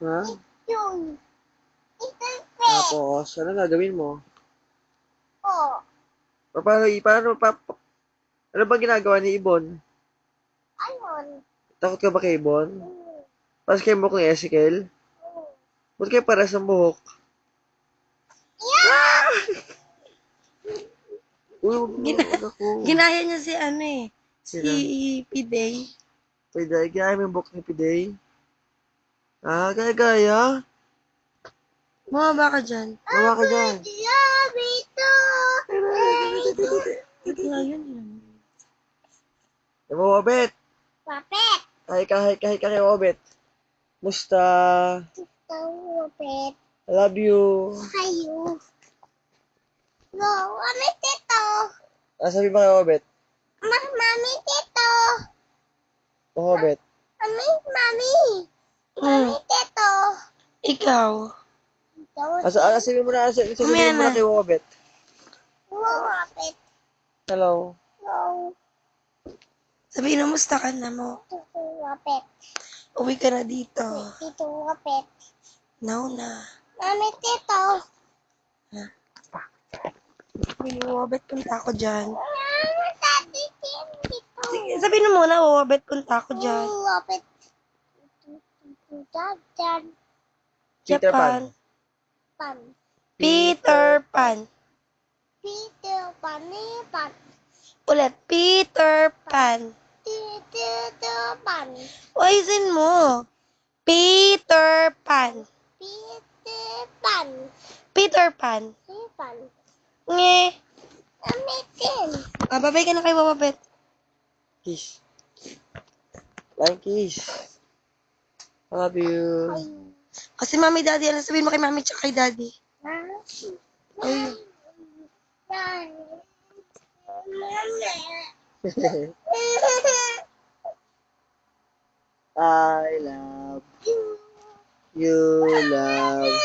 Ha? Tapos, ano gagawin mo? Ano ba ginagawa ni Ibon? Takot ka ba kay Ibon? Pas kayo mo kung Ezekiel? Ba't kayo paras ng buhok? Uy, wag ako. Ginaya niya si ano eh. Sino? Si Piday. Piday, gaya mo yung buhok ni Piday. Gaya-gaya. Bumaba ka dyan. Mawa ka dyan. Ito nga yun yun. Obet. Hi ka kay Obet. Musta? I love you. Sabi mo kay Obet. Obet. Ikaw. Sabi mo na Mamaya kay na. Obet. Hello. Sabihin mo, musta ka na mo. Uwi ka na dito. No na. Sabihin mo, wabet punta ako dyan. Sige, sabihin mo muna, wabet punta ako dyan. Peter Pan. Japan. Peter Pan. Ulit, Peter Pan. Ayusin mo. Peter Pan. Peter Pan. Nge. Babay ka na kay Wababet. Kiss. Flying kiss. I love you. Kasi mami, daddy, ano sabihin mo kay mami tsaka kay daddy? Ay. I love you. Love.